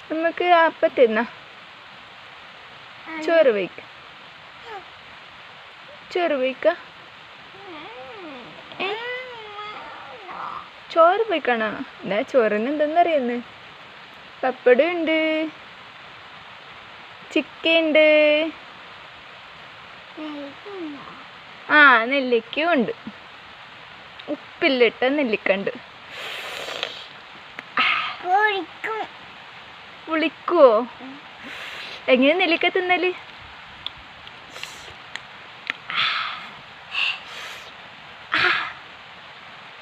നമുക്ക് അപ്പം തിന്ന ചോറ് വയ്ക്ക ചോറ് വയ്ക്ക ചോറ് വയ്ക്കണോ എന്നാ ചോറിന് എന്തെന്നറിയുന്നു പപ്പടം ഉണ്ട് ചിക്കൻ ഉണ്ട് ആ നെല്ലിക്കയും ഉണ്ട് ഉപ്പില്ലിട്ട നെല്ലിക്ക ഉണ്ട് പുളിക്കുവോ എങ്ങനെ നെല്ലിക്ക തിന്നല്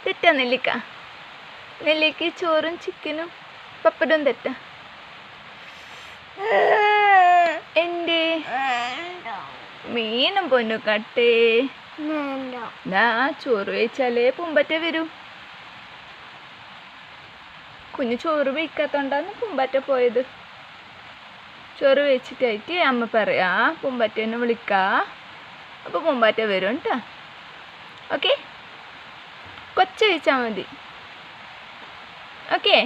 തെറ്റാ നെല്ലിക്ക നെല്ലിക്ക ചോറും ചിക്കനും പപ്പടവും തെറ്റാ എൻ്റെ മീനും പൊന്നു കട്ടേ ചോറ് കഴിച്ചാലേ പൂമ്പറ്റ വരൂ കുഞ്ഞു ചോറ് വയ്ക്കാത്തോണ്ടാണ് പൂമ്പാറ്റ പോയത് ചോറ് വെച്ചിട്ടായിട്ട് അമ്മ പറയാ പൂമ്പാറ്റേനെ വിളിക്കാ അപ്പോൾ പൂമ്പാറ്റ വരും കേട്ടോ ഓക്കെ കൊച്ചു കഴിച്ചാൽ മതി ഓക്കെ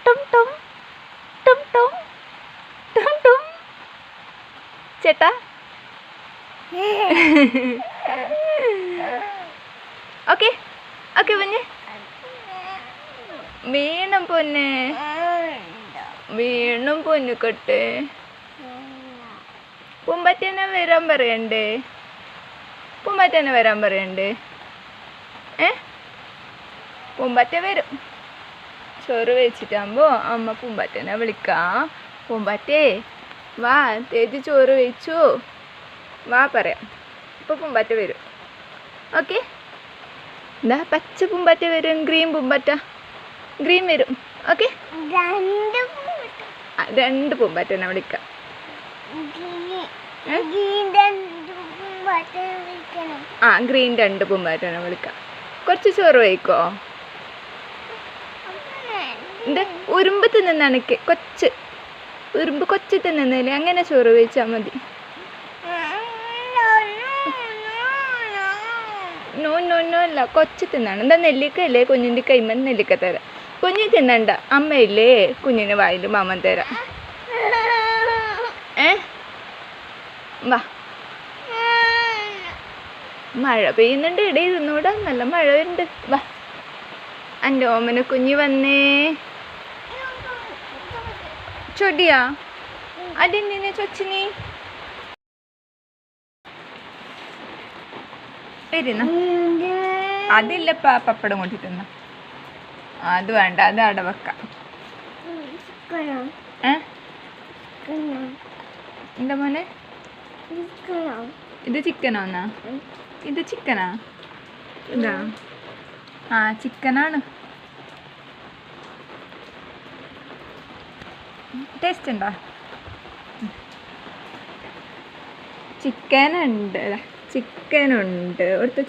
ടും ടും ടും ടും ടും ടും ചേട്ടാ ഓക്കെ ഓക്കെ കുഞ്ഞ് വീണും പൊന്നെ വീണും പൊന്നുകൊട്ടെ പൂമ്പാറ്റേനെ വരാൻ പറയണ്ടേ പൂമ്പാറ്റേനെ വരാൻ പറയണ്ടേ പൂമ്പാറ്റ വരും ചോറ് വെച്ചിട്ടാകുമ്പോൾ അമ്മ പൂമ്പാറ്റേനെ വിളിക്കാം പൂമ്പാറ്റേ വാ തേജ് ചോറ് വെച്ചു വാ പറയാം അപ്പോൾ പൂമ്പാറ്റ വരും ഓക്കെ എന്താ പച്ച പൂമ്പാറ്റ വരും ഗ്രീൻ പൂമ്പാറ്റ ഗ്രീൻ വരും ഓക്കെ രണ്ട് പൂമ്പാറ്റേനെ വിളിക്കാം ആ ഗ്രീൻ രണ്ട് പൂമ്പാറ്റേനെ വിളിക്കാം കുറച്ച് ചോറ് വയ്ക്കോ എന്താ ഉറുമ്പ് തിന്നണക്ക് കൊച്ച് ഉറുമ്പ് കൊച്ച് തിന്നല്ലേ അങ്ങനെ ചോറ് വെച്ചാൽ മതി നോ നോ നോ അല്ല കൊച്ച് തിന്നാണ് എന്താ നെല്ലിക്ക അല്ലേ കുഞ്ഞിൻ്റെ കൈമൻ നെല്ലിക്ക തരാം കുഞ്ഞ് തിന്നണ്ട അമ്മയില്ലേ കുഞ്ഞിന് വായിൽ മാമൻ തരാം വാ മഴ പെയ്യുന്നുണ്ട് ഇടയിൽ ഇരുന്നൂടാ നല്ല മഴ ഉണ്ട് വാ എൻ്റെ ഓമന കുഞ്ഞ് വന്നേ ചൊടിയാ അതെന്തിനെ ചൊച്ചിനി വരുന്ന അതില്ലപ്പാ പപ്പടം കൊണ്ടിട്ടുന്ന അത് വേണ്ട അത് അവിടെ വെക്കാം എന്താ മോനെ ഇത് ചിക്കനാന്നാ ഇത് ചിക്കനാ ഇതാ ആ ചിക്കനാണ് ടേസ്റ്റ് ഉണ്ടോ ചിക്കനുണ്ട് ചിക്കനുണ്ട് ഇവിടുത്തെ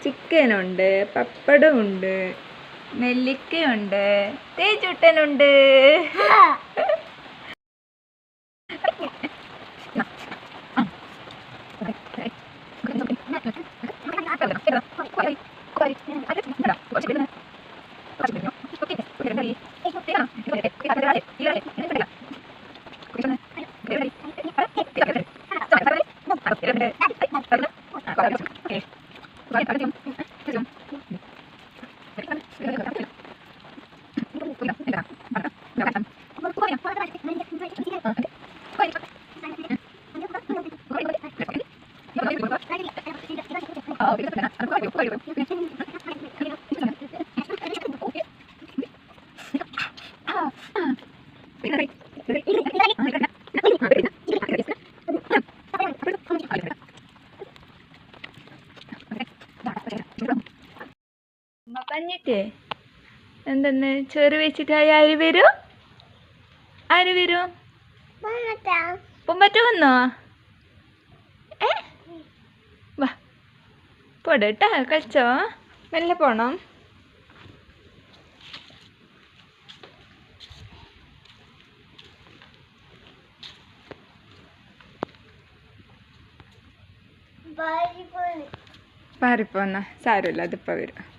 ചിക്കനുണ്ട് പപ്പടമുണ്ട് നെല്ലിക്കയുണ്ട് തേജുട്ടനുണ്ട് പറഞ്ഞിട്ടേ എന്തെന്ന് ചോറ് വെച്ചിട്ടായി ആര് വരും പൂമ്പാറ്റ വന്നോ വാ പോടട്ടാ കളിച്ചോ മെല്ലെ പോണം പാറിപ്പോന്ന സാരമില്ല അതിപ്പോൾ വരും